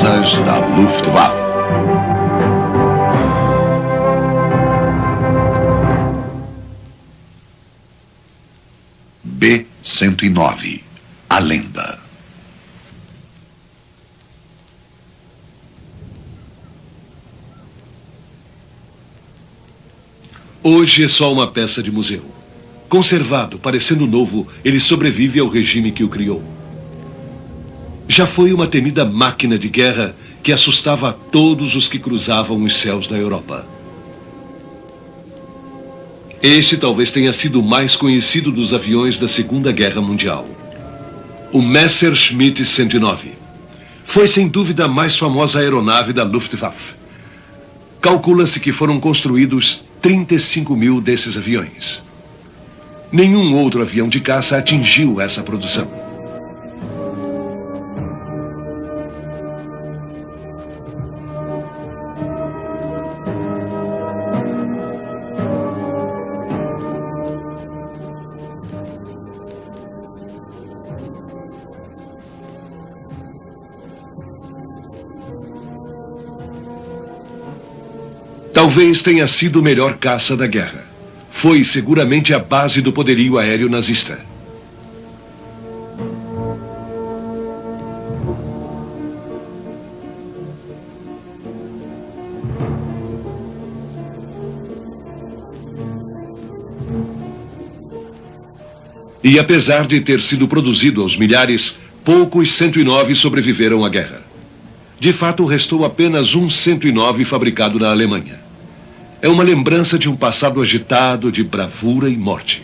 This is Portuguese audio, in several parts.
asas da Luftwaffe. B-109, a lenda. Hoje é só uma peça de museu. Conservado, parecendo novo, ele sobrevive ao regime que o criou. Já foi uma temida máquina de guerra que assustava a todos os que cruzavam os céus da Europa. Este talvez tenha sido o mais conhecido dos aviões da Segunda Guerra Mundial. O Messerschmitt 109. Foi sem dúvida a mais famosa aeronave da Luftwaffe. Calcula-se que foram construídos 35 mil desses aviões. Nenhum outro avião de caça atingiu essa produção. Talvez tenha sido o melhor caça da guerra. Foi seguramente a base do poderio aéreo nazista. E apesar de ter sido produzido aos milhares, poucos 109 sobreviveram à guerra. De fato, restou apenas um 109 fabricado na Alemanha. É uma lembrança de um passado agitado de bravura e morte.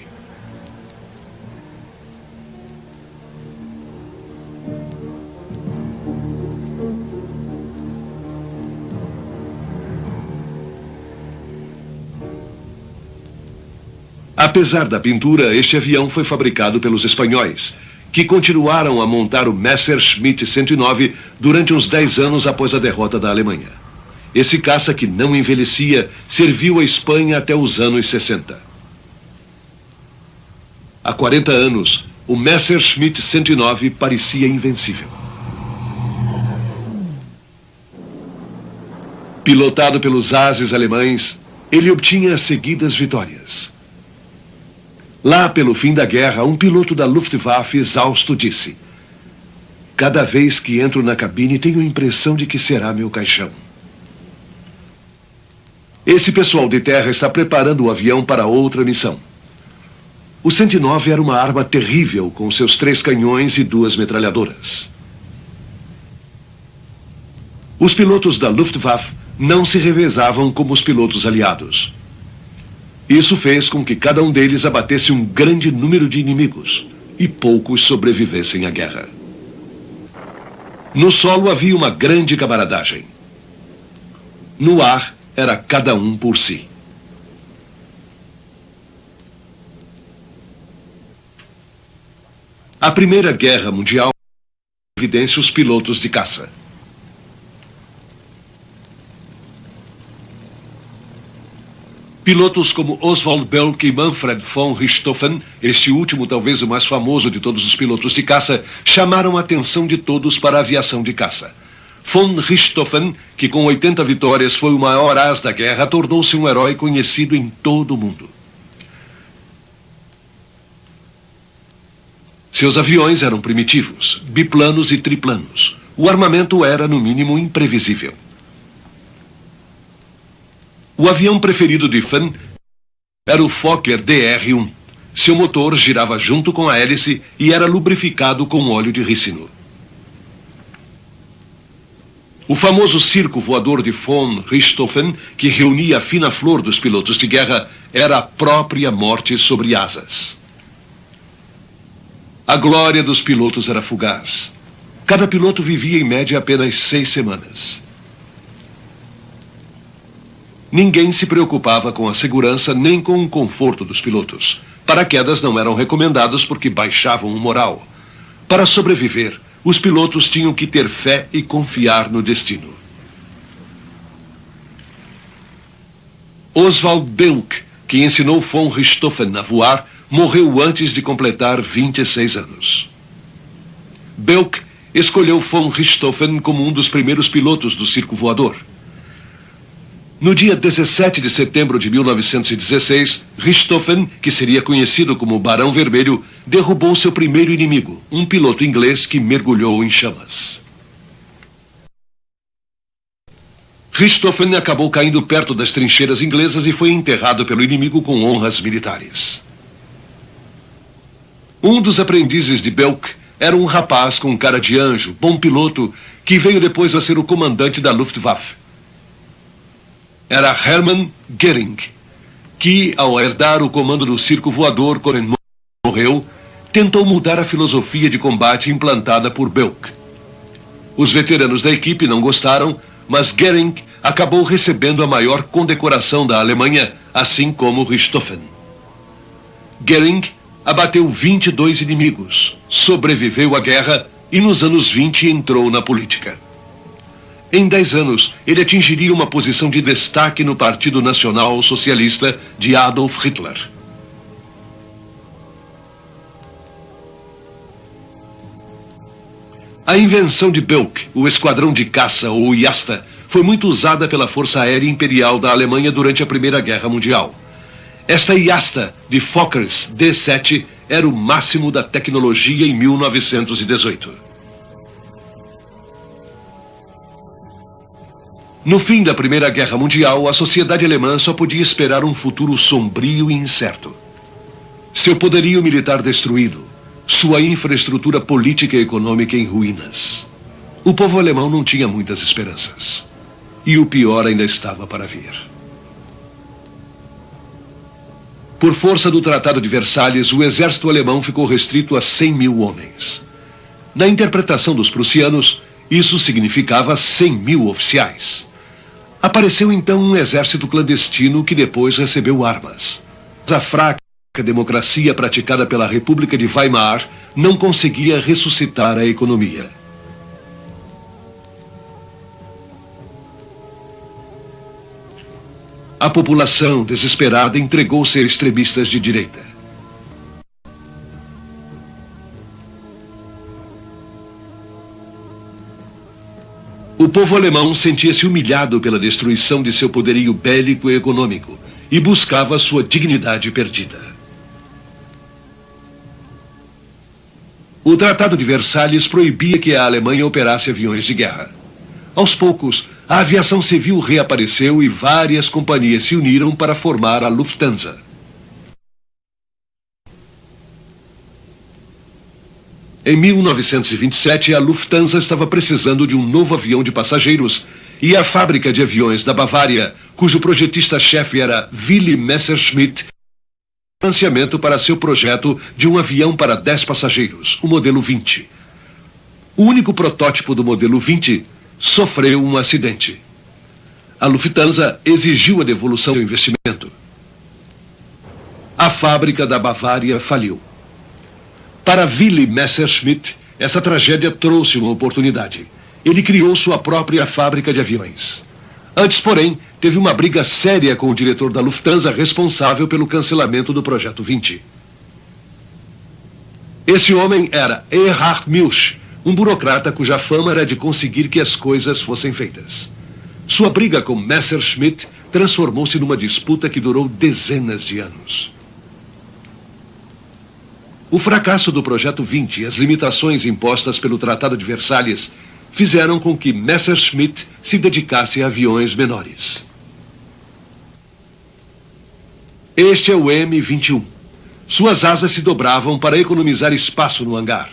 Apesar da pintura, este avião foi fabricado pelos espanhóis, que continuaram a montar o Messerschmitt 109 durante uns 10 anos após a derrota da Alemanha. Esse caça que não envelhecia serviu à Espanha até os anos 60. Há 40 anos, o Messerschmitt 109 parecia invencível. Pilotado pelos ases alemães, ele obtinha seguidas vitórias. Lá pelo fim da guerra, um piloto da Luftwaffe exausto disse: "Cada vez que entro na cabine tenho a impressão de que será meu caixão." Esse pessoal de terra está preparando o avião para outra missão. O 109 era uma arma terrível com seus 3 canhões e 2 metralhadoras. Os pilotos da Luftwaffe não se revezavam como os pilotos aliados. Isso fez com que cada um deles abatesse um grande número de inimigos e poucos sobrevivessem à guerra. No solo havia uma grande camaradagem. No ar, era cada um por si. A Primeira Guerra Mundial evidencia os pilotos de caça. Pilotos como Oswald Belk e Manfred von Richthofen, este último talvez o mais famoso de todos os pilotos de caça, chamaram a atenção de todos para a aviação de caça. Von Richthofen, que com 80 vitórias foi o maior as da guerra, tornou-se um herói conhecido em todo o mundo. Seus aviões eram primitivos, biplanos e triplanos. O armamento era, no mínimo, imprevisível. O avião preferido de Von era o Fokker DR-1. Seu motor girava junto com a hélice e era lubrificado com óleo de rícino. O famoso circo voador de von Richthofen, que reunia a fina flor dos pilotos de guerra, era a própria morte sobre asas. A glória dos pilotos era fugaz. Cada piloto vivia em média apenas 6 semanas. Ninguém se preocupava com a segurança nem com o conforto dos pilotos. Paraquedas não eram recomendados porque baixavam o moral. Para sobreviver, os pilotos tinham que ter fé e confiar no destino. Oswald Belk, que ensinou von Richthofen a voar, morreu antes de completar 26 anos. Belk escolheu von Richthofen como um dos primeiros pilotos do circo voador. No dia 17 de setembro de 1916, Richthofen, que seria conhecido como Barão Vermelho, derrubou seu primeiro inimigo, um piloto inglês que mergulhou em chamas. Richthofen acabou caindo perto das trincheiras inglesas e foi enterrado pelo inimigo com honras militares. Um dos aprendizes de Belk era um rapaz com cara de anjo, bom piloto, que veio depois a ser o comandante da Luftwaffe. Era Hermann Göring, que, ao herdar o comando do circo voador quando morreu, tentou mudar a filosofia de combate implantada por Belk. Os veteranos da equipe não gostaram, mas Göring acabou recebendo a maior condecoração da Alemanha, assim como Richthofen. Göring abateu 22 inimigos, sobreviveu à guerra e nos anos 20 entrou na política. Em 10 anos, ele atingiria uma posição de destaque no Partido Nacional Socialista de Adolf Hitler. A invenção de Belk, o esquadrão de caça ou Jasta, foi muito usada pela Força Aérea Imperial da Alemanha durante a Primeira Guerra Mundial. Esta Jasta de Fokkers D-7 era o máximo da tecnologia em 1918. No fim da Primeira Guerra Mundial, a sociedade alemã só podia esperar um futuro sombrio e incerto. Seu poderio militar destruído, sua infraestrutura política e econômica em ruínas. O povo alemão não tinha muitas esperanças. E o pior ainda estava para vir. Por força do Tratado de Versalhes, o exército alemão ficou restrito a 100 mil homens. Na interpretação dos prussianos, isso significava 100 mil oficiais. Apareceu então um exército clandestino que depois recebeu armas. A fraca democracia praticada pela República de Weimar não conseguia ressuscitar a economia. A população, desesperada, entregou-se a extremistas de direita. O povo alemão sentia-se humilhado pela destruição de seu poderio bélico e econômico e buscava sua dignidade perdida. O Tratado de Versalhes proibia que a Alemanha operasse aviões de guerra. Aos poucos, a aviação civil reapareceu e várias companhias se uniram para formar a Lufthansa. Em 1927, a Lufthansa estava precisando de um novo avião de passageiros e a fábrica de aviões da Bavária, cujo projetista-chefe era Willy Messerschmitt, financiamento para seu projeto de um avião para 10 passageiros, o modelo 20. O único protótipo do modelo 20 sofreu um acidente. A Lufthansa exigiu a devolução do investimento. A fábrica da Bavária faliu. Para Willy Messerschmitt, essa tragédia trouxe uma oportunidade. Ele criou sua própria fábrica de aviões. Antes, porém, teve uma briga séria com o diretor da Lufthansa responsável pelo cancelamento do Projeto 20. Esse homem era Erhard Milch, um burocrata cuja fama era de conseguir que as coisas fossem feitas. Sua briga com Messerschmitt transformou-se numa disputa que durou dezenas de anos. O fracasso do Projeto 20 e as limitações impostas pelo Tratado de Versalhes fizeram com que Messerschmitt se dedicasse a aviões menores. Este é o M-21. Suas asas se dobravam para economizar espaço no hangar.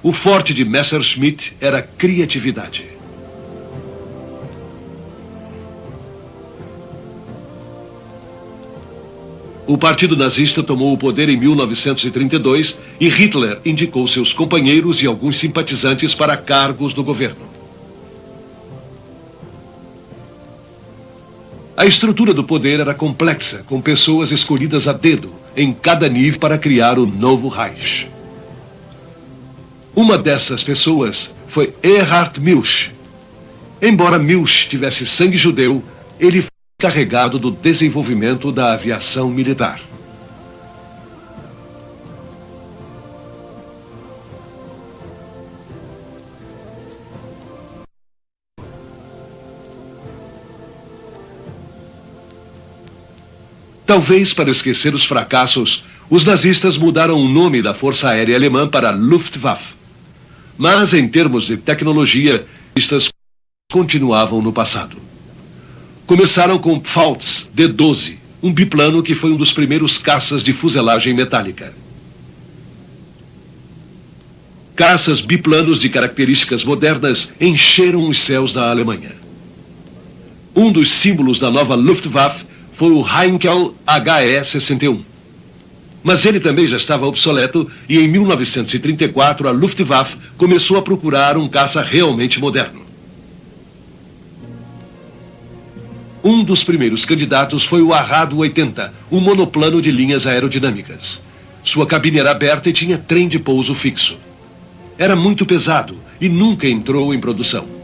O forte de Messerschmitt era a criatividade. O Partido Nazista tomou o poder em 1932 e Hitler indicou seus companheiros e alguns simpatizantes para cargos do governo. A estrutura do poder era complexa, com pessoas escolhidas a dedo em cada nível para criar o novo Reich. Uma dessas pessoas foi Erhard Milch. Embora Milch tivesse sangue judeu, ele foi encarregado do desenvolvimento da aviação militar. Talvez para esquecer os fracassos, os nazistas mudaram o nome da Força Aérea Alemã para Luftwaffe. Mas, em termos de tecnologia, estas continuavam no passado. Começaram com Pfalz D-12, um biplano que foi um dos primeiros caças de fuselagem metálica. Caças biplanos de características modernas encheram os céus da Alemanha. Um dos símbolos da nova Luftwaffe foi o Heinkel HE-61. Mas ele também já estava obsoleto e em 1934 a Luftwaffe começou a procurar um caça realmente moderno. Um dos primeiros candidatos foi o Arrado-80, um monoplano de linhas aerodinâmicas. Sua cabine era aberta e tinha trem de pouso fixo. Era muito pesado e nunca entrou em produção.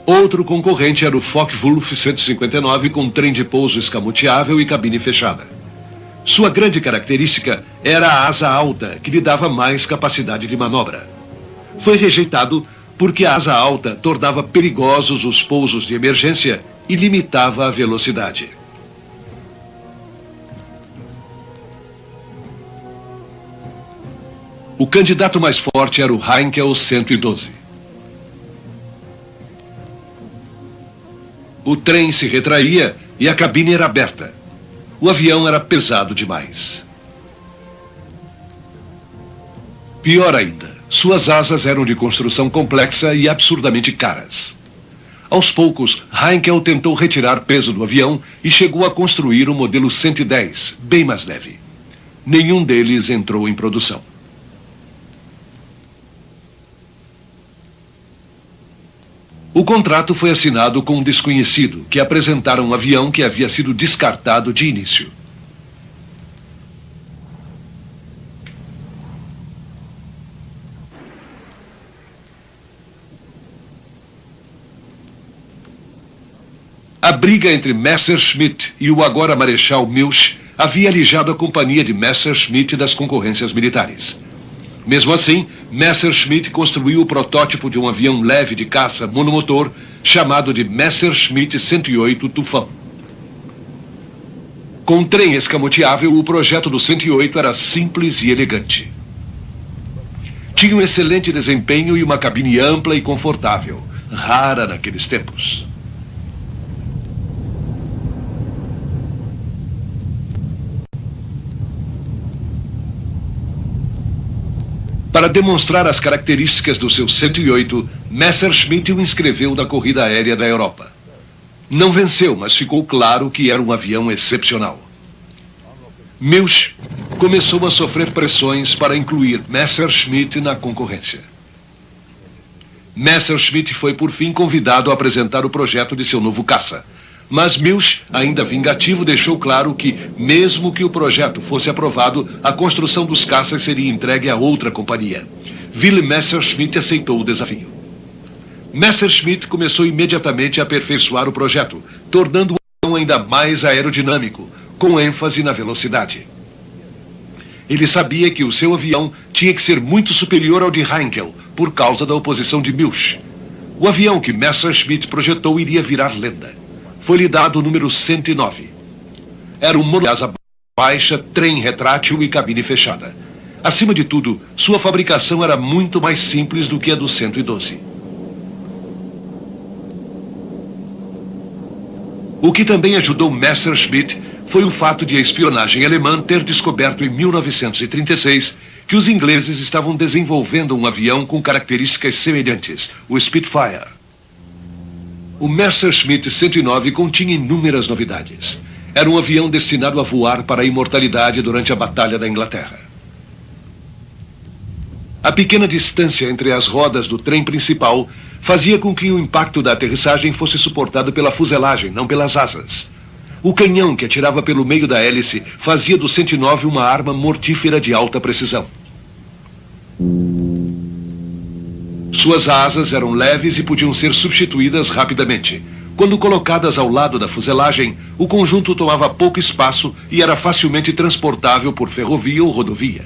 Outro concorrente era o Focke-Wulf 159 com trem de pouso escamoteável e cabine fechada. Sua grande característica era a asa alta, que lhe dava mais capacidade de manobra. Foi rejeitado porque a asa alta tornava perigosos os pousos de emergência e limitava a velocidade. O candidato mais forte era o Heinkel 112. O trem se retraía e a cabine era aberta. O avião era pesado demais. Pior ainda, suas asas eram de construção complexa e absurdamente caras. Aos poucos, Heinkel tentou retirar peso do avião e chegou a construir o modelo 110, bem mais leve. Nenhum deles entrou em produção. O contrato foi assinado com um desconhecido, que apresentara um avião que havia sido descartado de início. A briga entre Messerschmitt e o agora Marechal Milch havia alijado a companhia de Messerschmitt das concorrências militares. Mesmo assim, Messerschmitt construiu o protótipo de um avião leve de caça monomotor chamado de Messerschmitt 108 Tufão. Com trem escamoteável, o projeto do 108 era simples e elegante. Tinha um excelente desempenho e uma cabine ampla e confortável, rara naqueles tempos. Para demonstrar as características do seu 108, Messerschmitt o inscreveu na corrida aérea da Europa. Não venceu, mas ficou claro que era um avião excepcional. Milch começou a sofrer pressões para incluir Messerschmitt na concorrência. Messerschmitt foi por fim convidado a apresentar o projeto de seu novo caça. Mas Milch, ainda vingativo, deixou claro que, mesmo que o projeto fosse aprovado, a construção dos caças seria entregue a outra companhia. Wilhelm Messerschmitt aceitou o desafio. Messerschmitt começou imediatamente a aperfeiçoar o projeto, tornando o avião ainda mais aerodinâmico, com ênfase na velocidade. Ele sabia que o seu avião tinha que ser muito superior ao de Heinkel, por causa da oposição de Milch. O avião que Messerschmitt projetou iria virar lenda. Foi-lhe dado o número 109. Era um monoplano de asa baixa, trem retrátil e cabine fechada. Acima de tudo, sua fabricação era muito mais simples do que a do 112. O que também ajudou Messerschmitt foi o fato de a espionagem alemã ter descoberto em 1936 que os ingleses estavam desenvolvendo um avião com características semelhantes, o Spitfire. O Messerschmitt 109 continha inúmeras novidades. Era um avião destinado a voar para a imortalidade durante a Batalha da Inglaterra. A pequena distância entre as rodas do trem principal fazia com que o impacto da aterrissagem fosse suportado pela fuselagem, não pelas asas. O canhão que atirava pelo meio da hélice fazia do 109 uma arma mortífera de alta precisão. Suas asas eram leves e podiam ser substituídas rapidamente. Quando colocadas ao lado da fuselagem, o conjunto tomava pouco espaço e era facilmente transportável por ferrovia ou rodovia.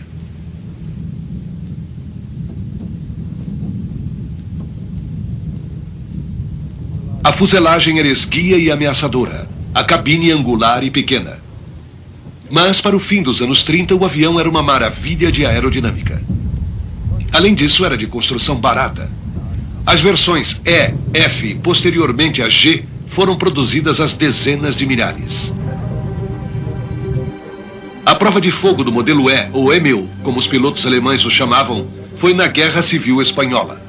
fuselagem era esguia e ameaçadora, a cabine angular e pequena. Mas, para o fim dos anos 30, o avião era uma maravilha de aerodinâmica. Além disso, era de construção barata. As versões E, F e posteriormente a G foram produzidas às dezenas de milhares. A prova de fogo do modelo E, ou E-1000, como os pilotos alemães o chamavam, foi na Guerra Civil Espanhola.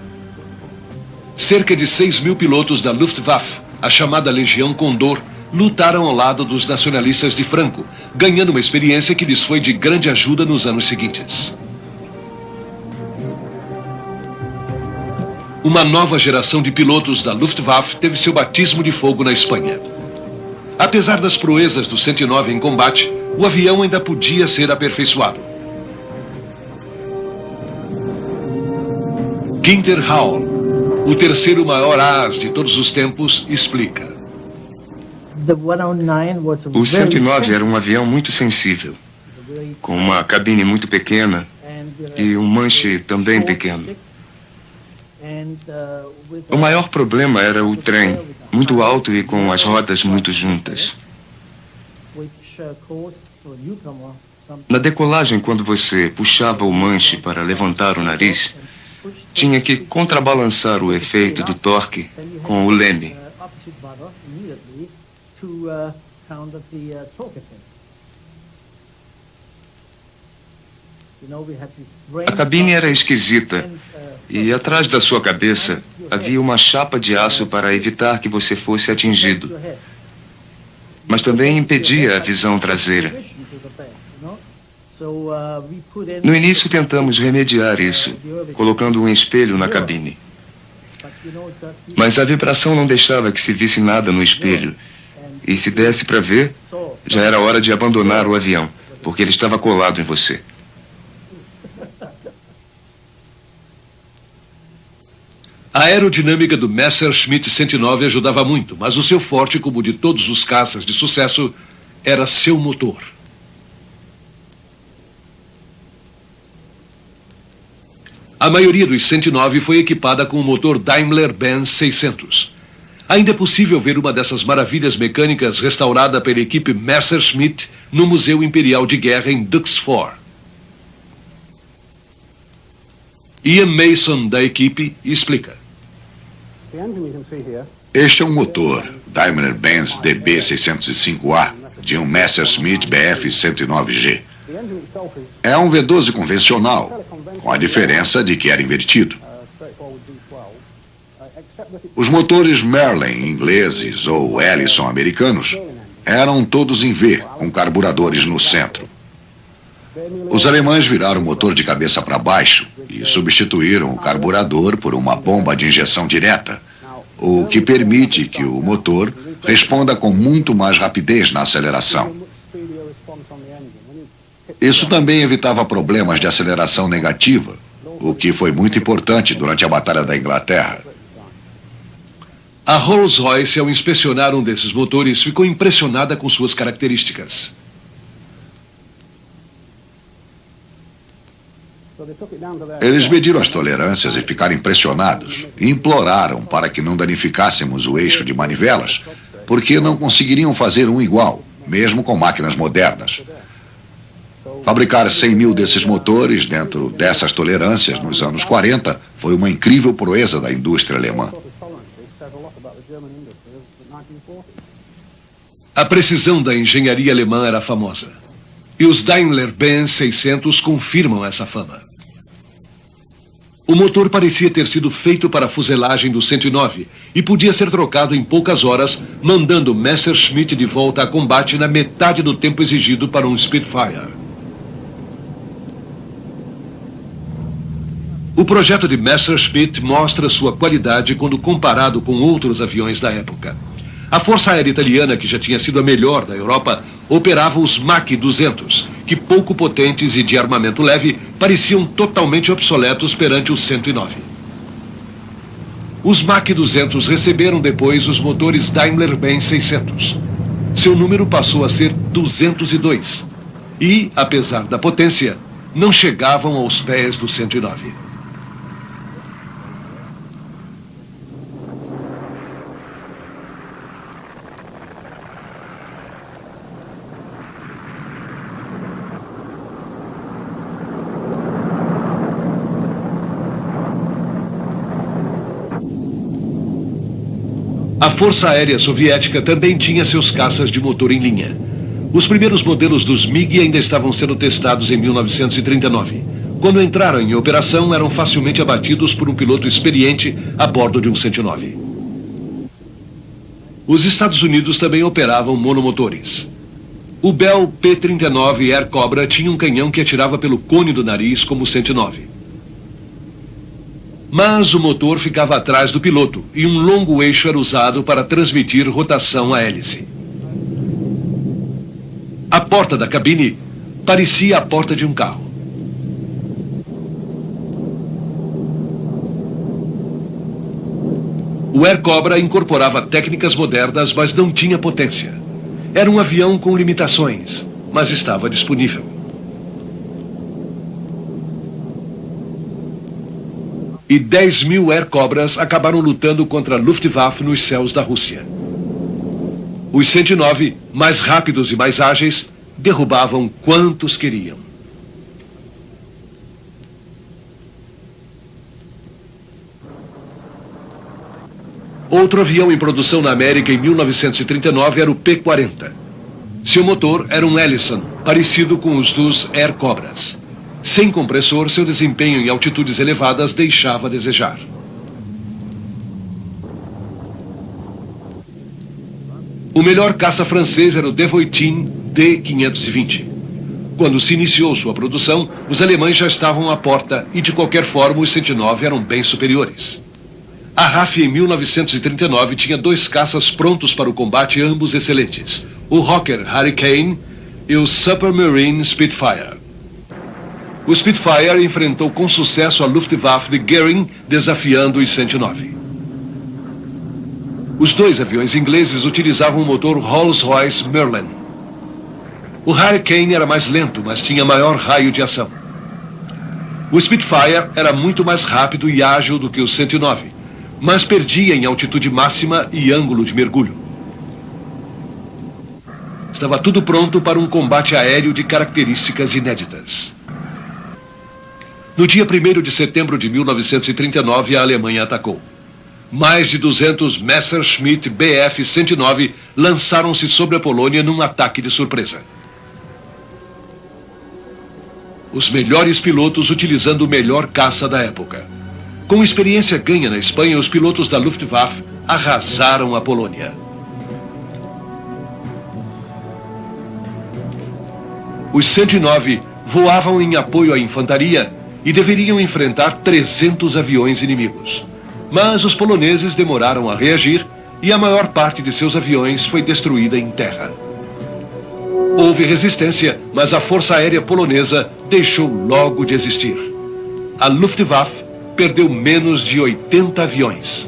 Cerca de 6.000 pilotos da Luftwaffe, a chamada Legião Condor, lutaram ao lado dos nacionalistas de Franco, ganhando uma experiência que lhes foi de grande ajuda nos anos seguintes. Uma nova geração de pilotos da Luftwaffe teve seu batismo de fogo na Espanha. Apesar das proezas do 109 em combate, o avião ainda podia ser aperfeiçoado. Günther Hall, o terceiro maior as de todos os tempos, explica. O 109 era um avião muito sensível, com uma cabine muito pequena e um manche também pequeno. O maior problema era o trem, muito alto e com as rodas muito juntas. Na decolagem, quando você puxava o manche para levantar o nariz, tinha que contrabalançar o efeito do torque com o leme. A cabine era esquisita e atrás da sua cabeça havia uma chapa de aço para evitar que você fosse atingido, mas também impedia a visão traseira. No início tentamos remediar isso, colocando um espelho na cabine. Mas a vibração não deixava que se visse nada no espelho. E se desse para ver, já era hora de abandonar o avião, porque ele estava colado em você. A aerodinâmica do Messerschmitt 109 ajudava muito, mas o seu forte, como o de todos os caças de sucesso, era seu motor. A maioria dos 109 foi equipada com o motor Daimler-Benz 600. Ainda é possível ver uma dessas maravilhas mecânicas restaurada pela equipe Messerschmitt no Museu Imperial de Guerra em Duxford. Ian Mason, da equipe, explica. Este é um motor Daimler-Benz DB605A de um Messerschmitt Bf-109G. É um V12 convencional, com a diferença de que era invertido. Os motores Merlin ingleses ou Ellison americanos eram todos em V, com carburadores no centro. Os alemães viraram o motor de cabeça para baixo e substituíram o carburador por uma bomba de injeção direta, o que permite que o motor responda com muito mais rapidez na aceleração. Isso também evitava problemas de aceleração negativa, o que foi muito importante durante a Batalha da Inglaterra. A Rolls-Royce, ao inspecionar um desses motores, ficou impressionada com suas características. Eles mediram as tolerâncias e ficaram impressionados e imploraram para que não danificássemos o eixo de manivelas, porque não conseguiriam fazer um igual, mesmo com máquinas modernas. Fabricar 100.000 desses motores dentro dessas tolerâncias nos anos 40 foi uma incrível proeza da indústria alemã. A precisão da engenharia alemã era famosa. E os Daimler-Benz 600 confirmam essa fama. O motor parecia ter sido feito para a fuselagem do 109 e podia ser trocado em poucas horas, mandando Messerschmitt de volta a combate na metade do tempo exigido para um Spitfire. O projeto de Messerschmitt mostra sua qualidade quando comparado com outros aviões da época. A Força Aérea Italiana, que já tinha sido a melhor da Europa, operava os Mach 200, que pouco potentes e de armamento leve, pareciam totalmente obsoletos perante os 109. Os Mach 200 receberam depois os motores Daimler-Benz 600. Seu número passou a ser 202. E, apesar da potência, não chegavam aos pés do 109. A Força Aérea Soviética também tinha seus caças de motor em linha. Os primeiros modelos dos MiG ainda estavam sendo testados em 1939. Quando entraram em operação, eram facilmente abatidos por um piloto experiente a bordo de um 109. Os Estados Unidos também operavam monomotores. O Bell P-39 Air Cobra tinha um canhão que atirava pelo cone do nariz como o 109. Mas o motor ficava atrás do piloto e um longo eixo era usado para transmitir rotação à hélice. A porta da cabine parecia a porta de um carro. O Air Cobra incorporava técnicas modernas, mas não tinha potência. Era um avião com limitações, mas estava disponível. E 10.000 Air Cobras acabaram lutando contra a Luftwaffe nos céus da Rússia. Os 109, mais rápidos e mais ágeis, derrubavam quantos queriam. Outro avião em produção na América em 1939 era o P-40. Seu motor era um Ellison, parecido com os dos Air Cobras. Sem compressor, seu desempenho em altitudes elevadas deixava a desejar. O melhor caça francês era o Devoitin D-520. Quando se iniciou sua produção, os alemães já estavam à porta e, de qualquer forma, os 109 eram bem superiores. A RAF, em 1939, tinha 2 caças prontos para o combate, ambos excelentes: o Hawker Hurricane e o Supermarine Spitfire. O Spitfire enfrentou com sucesso a Luftwaffe de Goering, desafiando os 109. Os 2 aviões ingleses utilizavam o motor Rolls-Royce Merlin. O Hurricane era mais lento, mas tinha maior raio de ação. O Spitfire era muito mais rápido e ágil do que o 109, mas perdia em altitude máxima e ângulo de mergulho. Estava tudo pronto para um combate aéreo de características inéditas. No dia 1º de setembro de 1939, a Alemanha atacou. Mais de 200 Messerschmitt Bf-109 lançaram-se sobre a Polônia num ataque de surpresa. Os melhores pilotos utilizando o melhor caça da época. Com experiência ganha na Espanha, os pilotos da Luftwaffe arrasaram a Polônia. Os 109 voavam em apoio à infantaria e deveriam enfrentar 300 aviões inimigos. Mas os poloneses demoraram a reagir e a maior parte de seus aviões foi destruída em terra. Houve resistência, mas a Força Aérea Polonesa deixou logo de existir. A Luftwaffe perdeu menos de 80 aviões.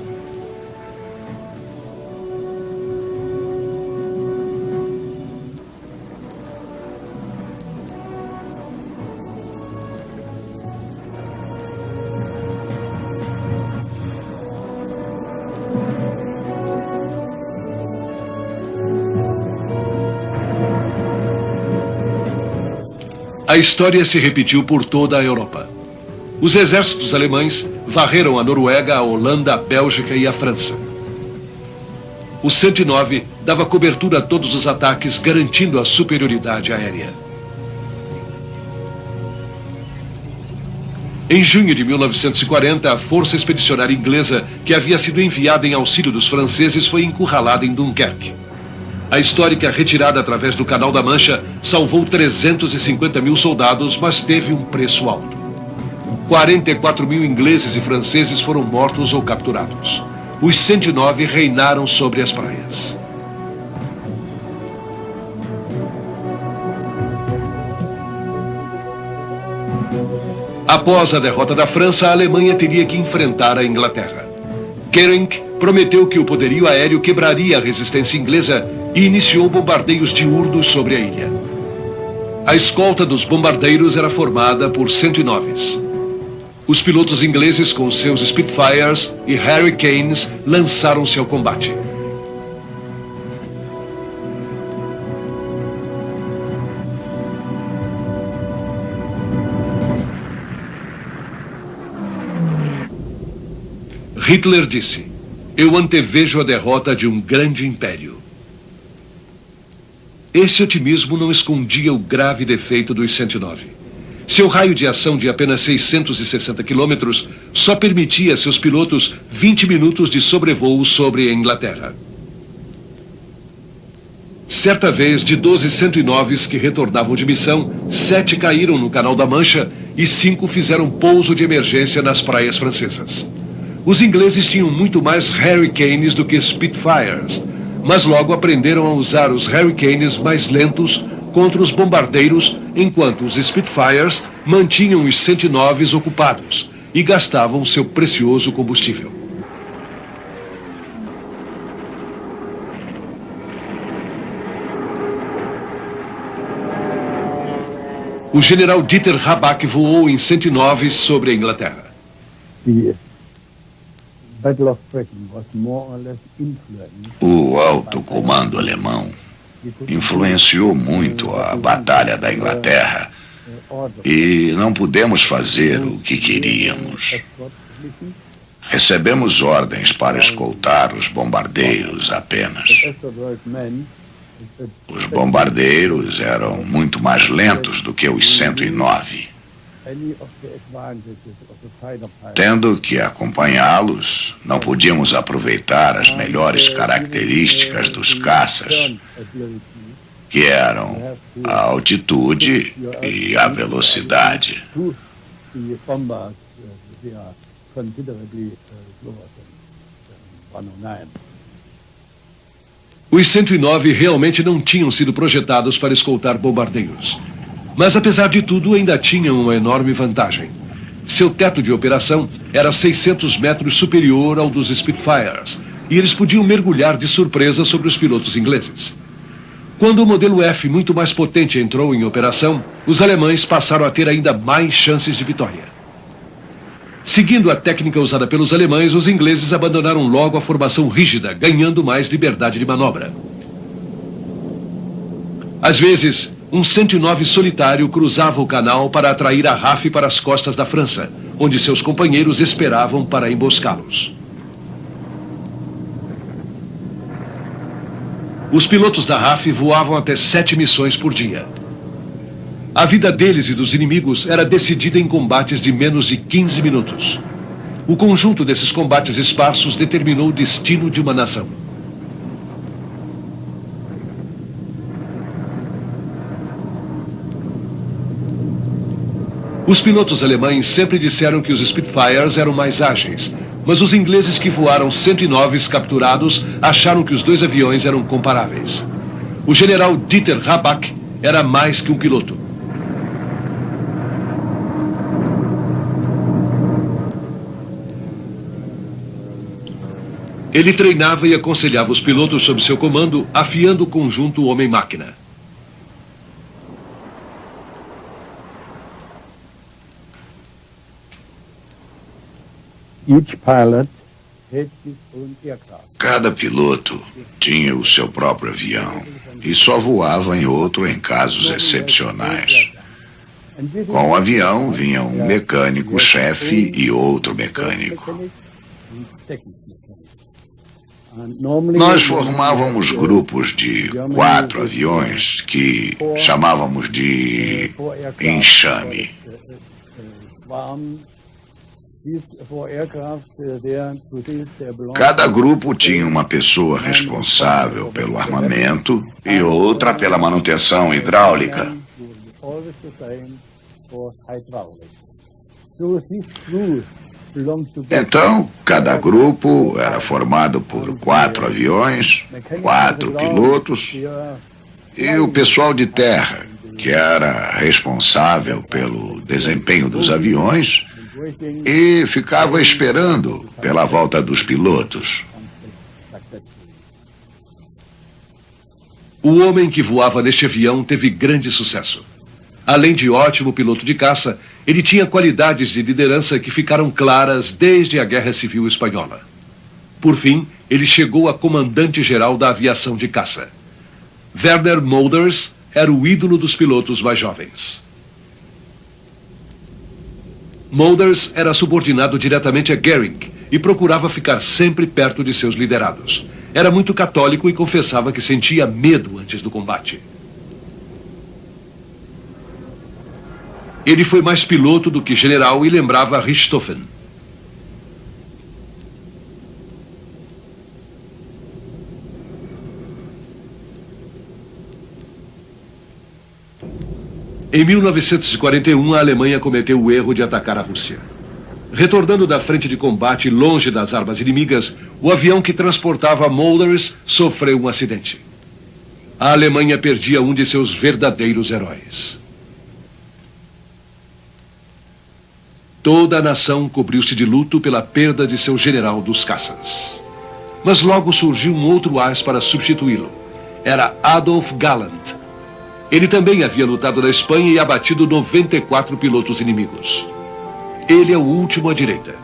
A história se repetiu por toda a Europa. Os exércitos alemães varreram a Noruega, a Holanda, a Bélgica e a França. O 109 dava cobertura a todos os ataques, garantindo a superioridade aérea. Em junho de 1940, a Força Expedicionária Inglesa, que havia sido enviada em auxílio dos franceses, foi encurralada em Dunkerque. A histórica retirada através do Canal da Mancha salvou 350.000 soldados, mas teve um preço alto. 44.000 ingleses e franceses foram mortos ou capturados. Os 109 reinaram sobre as praias. Após a derrota da França, a Alemanha teria que enfrentar a Inglaterra. Goering prometeu que o poderio aéreo quebraria a resistência inglesa e iniciou bombardeios diurnos sobre a ilha. A escolta dos bombardeiros era formada por 109s. Os pilotos ingleses, com seus Spitfires e Hurricanes, lançaram-se ao combate. Hitler disse: Eu antevejo a derrota de um grande império. Esse otimismo não escondia o grave defeito dos 109. Seu raio de ação de apenas 660 quilômetros só permitia a seus pilotos 20 minutos de sobrevoo sobre a Inglaterra. Certa vez, de 12 109s que retornavam de missão, 7 caíram no Canal da Mancha e 5 fizeram pouso de emergência nas praias francesas. Os ingleses tinham muito mais Hurricanes do que Spitfires, mas logo aprenderam a usar os Hurricanes mais lentos contra os bombardeiros, enquanto os Spitfires mantinham os 109s ocupados e gastavam seu precioso combustível. O general Dieter Habach voou em 109 sobre a Inglaterra. O alto comando alemão influenciou muito a Batalha da Inglaterra e não pudemos fazer o que queríamos. Recebemos ordens para escoltar os bombardeiros apenas. Os bombardeiros eram muito mais lentos do que os 109. Tendo que acompanhá-los, não podíamos aproveitar as melhores características dos caças, que eram a altitude e a velocidade. Os 109 realmente não tinham sido projetados para escoltar bombardeiros. Mas, apesar de tudo, ainda tinham uma enorme vantagem. Seu teto de operação era 600 metros superior ao dos Spitfires, e eles podiam mergulhar de surpresa sobre os pilotos ingleses. Quando o modelo F, muito mais potente, entrou em operação, os alemães passaram a ter ainda mais chances de vitória. Seguindo a técnica usada pelos alemães, os ingleses abandonaram logo a formação rígida, ganhando mais liberdade de manobra. Às vezes, um 109 solitário cruzava o canal para atrair a RAF para as costas da França, onde seus companheiros esperavam para emboscá-los. Os pilotos da RAF voavam até 7 missões por dia. A vida deles e dos inimigos era decidida em combates de menos de 15 minutos. O conjunto desses combates esparsos determinou o destino de uma nação. Os pilotos alemães sempre disseram que os Spitfires eram mais ágeis, mas os ingleses que voaram 109s capturados acharam que os dois aviões eram comparáveis. O general Dieter Habach era mais que um piloto. Ele treinava e aconselhava os pilotos sob seu comando, afiando o conjunto homem-máquina. Cada piloto tinha o seu próprio avião e só voava em outro em casos excepcionais. Com o avião vinha um mecânico-chefe e outro mecânico. Nós formávamos grupos de 4 aviões que chamávamos de enxame. Cada grupo tinha uma pessoa responsável pelo armamento e outra pela manutenção hidráulica. Então, cada grupo era formado por 4 aviões, 4 pilotos e o pessoal de terra, que era responsável pelo desempenho dos aviões e ficava esperando pela volta dos pilotos. O homem que voava neste avião teve grande sucesso. Além de ótimo piloto de caça, ele tinha qualidades de liderança que ficaram claras desde a Guerra Civil Espanhola. Por fim, ele chegou a comandante-geral da aviação de caça. Werner Molders era o ídolo dos pilotos mais jovens. Molders era subordinado diretamente a Goering e procurava ficar sempre perto de seus liderados. Era muito católico e confessava que sentia medo antes do combate. Ele foi mais piloto do que general e lembrava Richthofen. Em 1941, a Alemanha cometeu o erro de atacar a Rússia. Retornando da frente de combate longe das armas inimigas, o avião que transportava Mulders sofreu um acidente. A Alemanha perdia um de seus verdadeiros heróis. Toda a nação cobriu-se de luto pela perda de seu general dos caças. Mas logo surgiu um outro as para substituí-lo. Era Adolf Galland. Ele também havia lutado na Espanha e abatido 94 pilotos inimigos. Ele é o último à direita.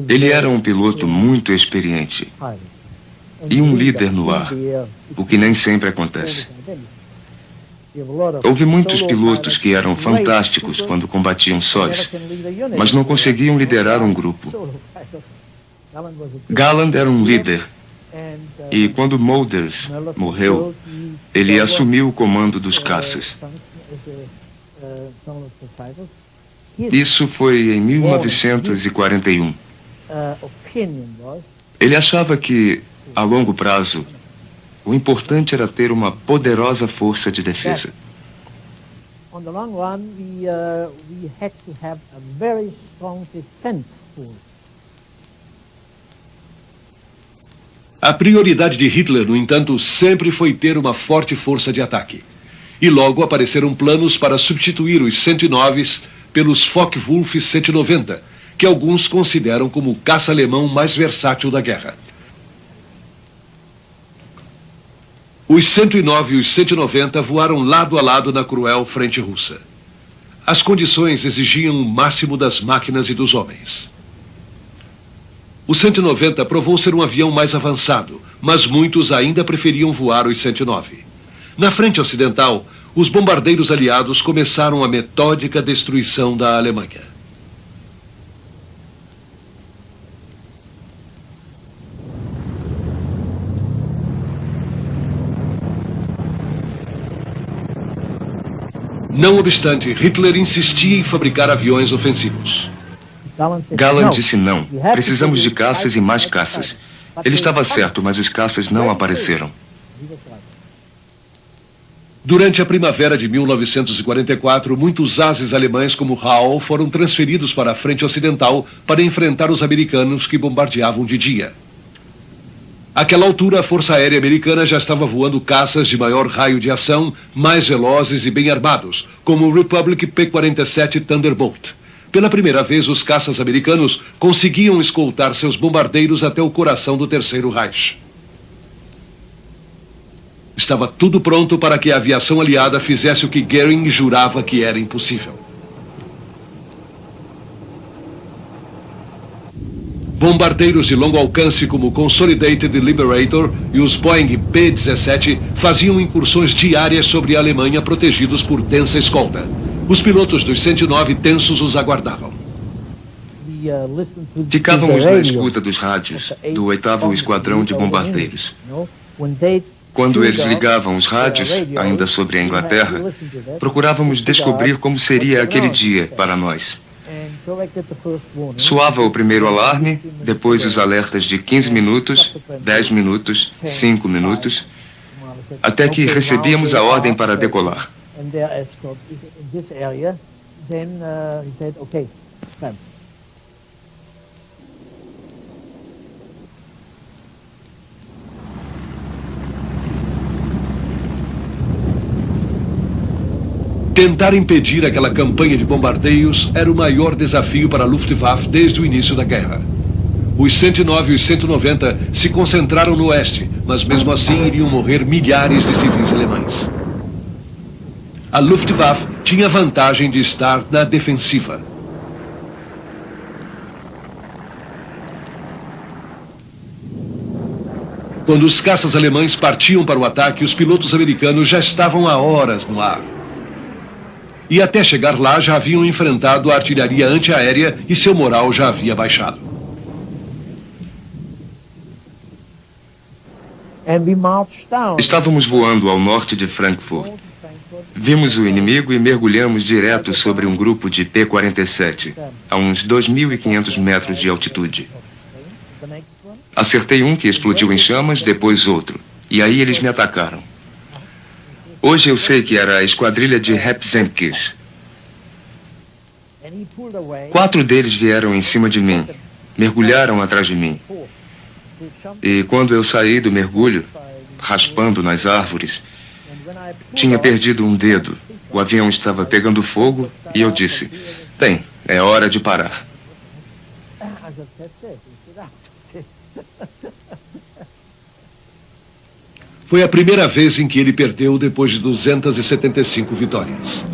Ele era um piloto muito experiente e um líder no ar, o que nem sempre acontece. Houve muitos pilotos que eram fantásticos quando combatiam sós, mas não conseguiam liderar um grupo. Galland era um líder, e quando Mulders morreu, ele assumiu o comando dos caças. Isso foi em 1941. Ele achava que, a longo prazo, o importante era ter uma poderosa força de defesa. A prioridade de Hitler, no entanto, sempre foi ter uma forte força de ataque. E logo apareceram planos para substituir os 109s pelos Focke-Wulf 190, que alguns consideram como o caça alemão mais versátil da guerra. Os 109 e os 190 voaram lado a lado na cruel frente russa. As condições exigiam o máximo das máquinas e dos homens. O 190 provou ser um avião mais avançado, mas muitos ainda preferiam voar os 109. Na frente ocidental, os bombardeiros aliados começaram a metódica destruição da Alemanha. Não obstante, Hitler insistia em fabricar aviões ofensivos. Galland disse não. Precisamos de caças e mais caças. Ele estava certo, mas os caças não apareceram. Durante a primavera de 1944, muitos ases alemães como Rahl foram transferidos para a frente ocidental para enfrentar os americanos que bombardeavam de dia. Àquela altura, a Força Aérea Americana já estava voando caças de maior raio de ação, mais velozes e bem armados, como o Republic P-47 Thunderbolt. Pela primeira vez, os caças americanos conseguiam escoltar seus bombardeiros até o coração do Terceiro Reich. Estava tudo pronto para que a aviação aliada fizesse o que Goering jurava que era impossível. Bombardeiros de longo alcance como o Consolidated Liberator e os Boeing P-17 faziam incursões diárias sobre a Alemanha protegidos por densa escolta. Os pilotos dos 109 tensos os aguardavam. Ficávamos na escuta dos rádios do 8º Esquadrão de Bombardeiros. Quando eles ligavam os rádios, ainda sobre a Inglaterra, procurávamos descobrir como seria aquele dia para nós. Soava o primeiro alarme, depois os alertas de 15 minutos, 10 minutos, 5 minutos, até que recebíamos a ordem para decolar. Tentar impedir aquela campanha de bombardeios era o maior desafio para a Luftwaffe desde o início da guerra. Os 109 e os 190 se concentraram no oeste, mas mesmo assim iriam morrer milhares de civis alemães. A Luftwaffe tinha a vantagem de estar na defensiva. Quando os caças alemães partiam para o ataque, os pilotos americanos já estavam há horas no ar. e até chegar lá já haviam enfrentado a artilharia antiaérea e seu moral já havia baixado. Estávamos voando ao norte de Frankfurt. Vimos o inimigo e mergulhamos direto sobre um grupo de P-47, a uns 2.500 metros de altitude. Acertei um que explodiu em chamas, depois outro. E aí eles me atacaram. Hoje eu sei que era a esquadrilha de Hepzenkis. 4 deles vieram em cima de mim, mergulharam atrás de mim. E quando eu saí do mergulho, raspando nas árvores, tinha perdido um dedo. O avião estava pegando fogo e eu disse: bem, é hora de parar. Foi a primeira vez em que ele perdeu depois de 275 vitórias.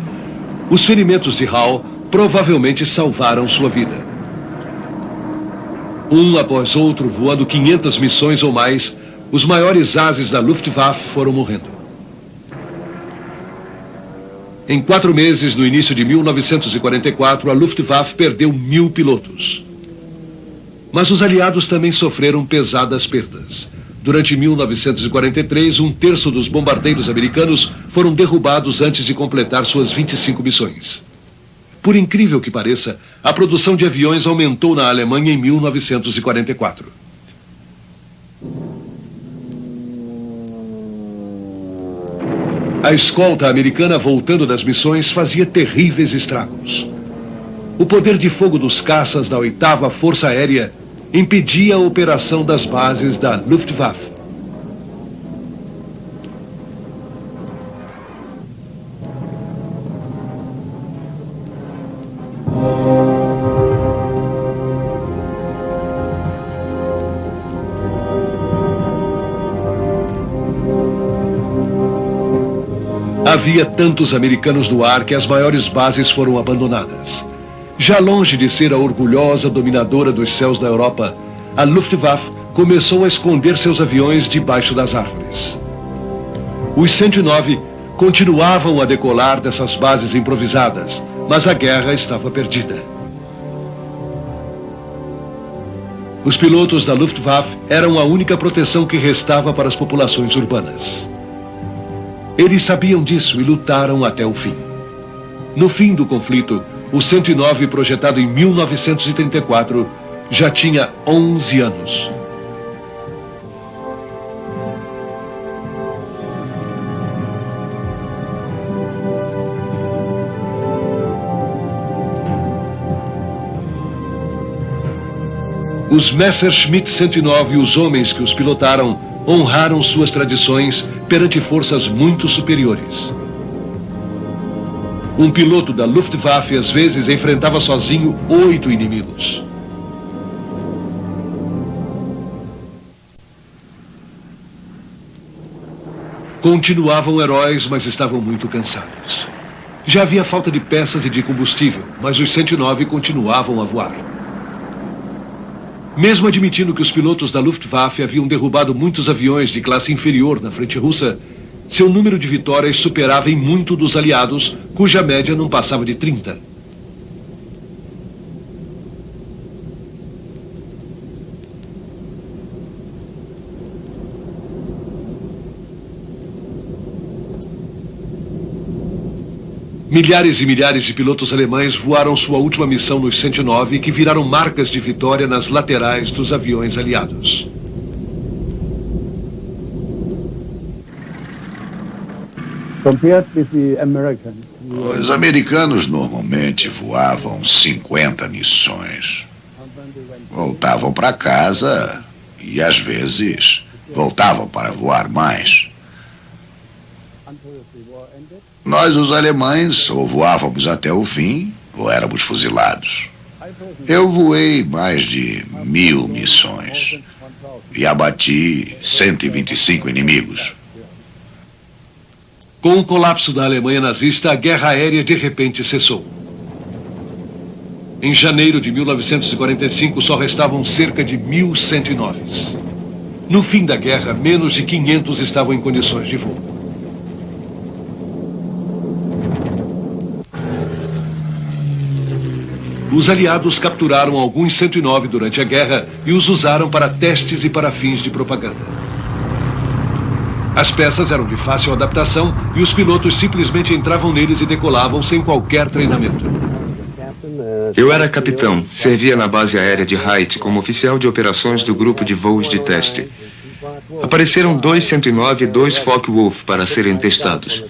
Os ferimentos de Hall provavelmente salvaram sua vida. Um após outro, voando 500 missões ou mais, os maiores ases da Luftwaffe foram morrendo. Em 4 meses, no início de 1944, a Luftwaffe perdeu 1.000 pilotos. Mas os aliados também sofreram pesadas perdas. Durante 1943, 1/3 dos bombardeiros americanos foram derrubados antes de completar suas 25 missões. Por incrível que pareça, a produção de aviões aumentou na Alemanha em 1944. A escolta americana voltando das missões fazia terríveis estragos. O poder de fogo dos caças da 8ª Força Aérea impedia a operação das bases da Luftwaffe. Havia tantos americanos no ar que as maiores bases foram abandonadas. Já longe de ser a orgulhosa dominadora dos céus da Europa, a Luftwaffe começou a esconder seus aviões debaixo das árvores. Os 109 continuavam a decolar dessas bases improvisadas, mas a guerra estava perdida. Os pilotos da Luftwaffe eram a única proteção que restava para as populações urbanas. Eles sabiam disso e lutaram até o fim. No fim do conflito, o 109, projetado em 1934, já tinha 11 anos. Os Messerschmitt 109 e os homens que os pilotaram honraram suas tradições perante forças muito superiores. Um piloto da Luftwaffe às vezes enfrentava sozinho 8 inimigos. Continuavam heróis, mas estavam muito cansados. Já havia falta de peças e de combustível, mas os 109 continuavam a voar. Mesmo admitindo que os pilotos da Luftwaffe haviam derrubado muitos aviões de classe inferior na frente russa, seu número de vitórias superava em muito dos aliados, cuja média não passava de 30. Milhares e milhares de pilotos alemães voaram sua última missão nos 109, que viraram marcas de vitória nas laterais dos aviões aliados. Os americanos normalmente voavam 50 missões. Voltavam para casa e, às vezes, voltavam para voar mais. Nós, os alemães, ou voávamos até o fim, ou éramos fuzilados. Eu voei mais de 1000 missões e abati 125 inimigos. Com o colapso da Alemanha nazista, a guerra aérea de repente cessou. Em janeiro de 1945, só restavam cerca de 1.109. No fim da guerra, menos de 500 estavam em condições de voo. os aliados capturaram alguns 109 durante a guerra e os usaram para testes e para fins de propaganda. As peças eram de fácil adaptação e os pilotos simplesmente entravam neles e decolavam sem qualquer treinamento. Eu era capitão, servia na base aérea de Haiti como oficial de operações do grupo de voos de teste. Apareceram 2 109 e 2 Focke-Wulf para serem testados.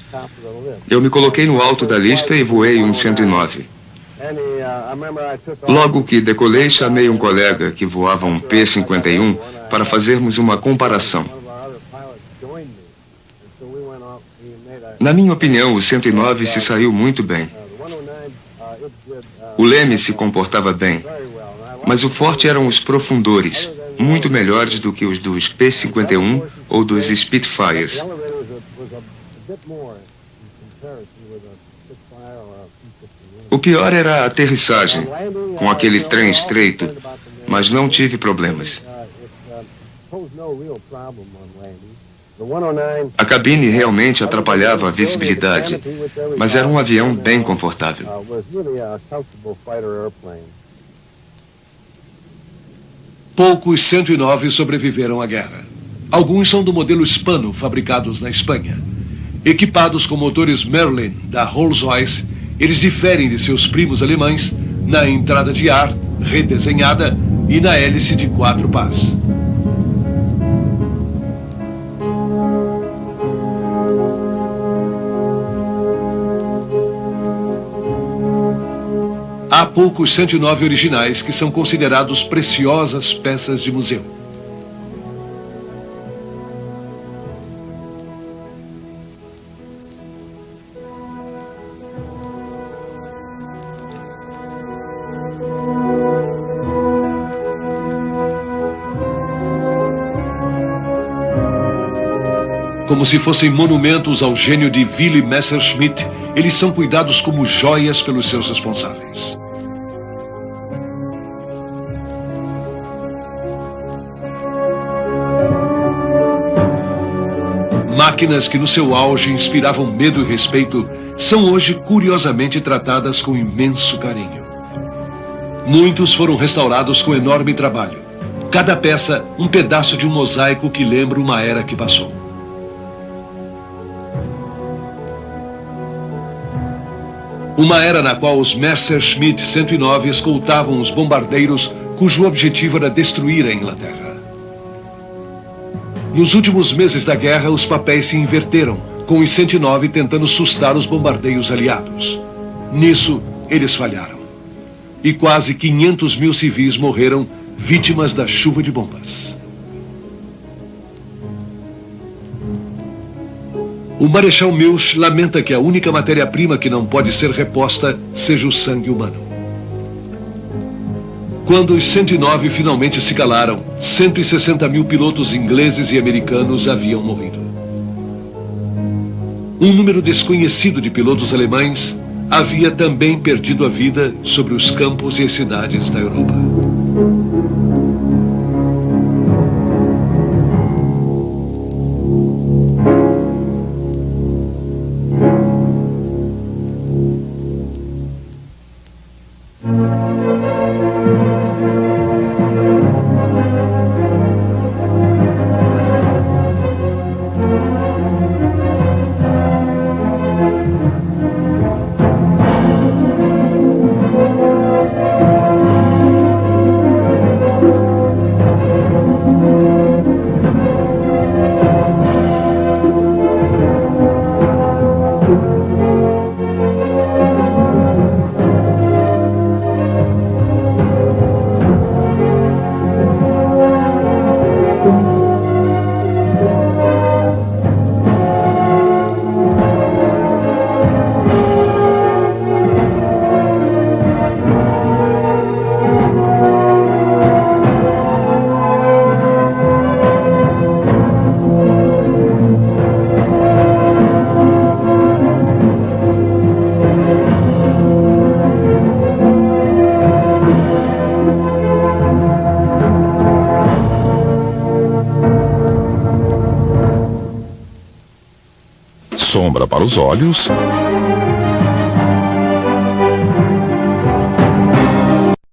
Eu me coloquei no alto da lista e voei um 109. Logo que decolei, chamei um colega que voava um P-51 para fazermos uma comparação. Na minha opinião, o 109 se saiu muito bem. O leme se comportava bem, mas o forte eram os profundores, muito melhores do que os dos P-51 ou dos Spitfires. O pior era a aterrissagem, com aquele trem estreito, mas não tive problemas. A cabine realmente atrapalhava a visibilidade, mas era um avião bem confortável. Poucos 109 sobreviveram à guerra. Alguns são do modelo Hispano, fabricados na Espanha. Equipados com motores Merlin da Rolls-Royce, eles diferem de seus primos alemães na entrada de ar, redesenhada, e na hélice de 4 pás. Há poucos 109 originais que são considerados preciosas peças de museu. Como se fossem monumentos ao gênio de Willy Messerschmitt, eles são cuidados como joias pelos seus responsáveis. Máquinas que no seu auge inspiravam medo e respeito são hoje curiosamente tratadas com imenso carinho. Muitos foram restaurados com enorme trabalho. Cada peça um pedaço de um mosaico que lembra uma era que passou. Uma era na qual os Messerschmitt 109 escoltavam os bombardeiros cujo objetivo era destruir a Inglaterra. Nos últimos meses da guerra, os papéis se inverteram, com os 109 tentando sustar os bombardeios aliados. Nisso, eles falharam. E quase 500 mil civis morreram vítimas da chuva de bombas. O Marechal Milch lamenta que a única matéria-prima que não pode ser reposta seja o sangue humano. Quando os 109 finalmente se calaram, 160 mil pilotos ingleses e americanos haviam morrido. Um número desconhecido de pilotos alemães havia também perdido a vida sobre os campos e as cidades da Europa. Sombra para os olhos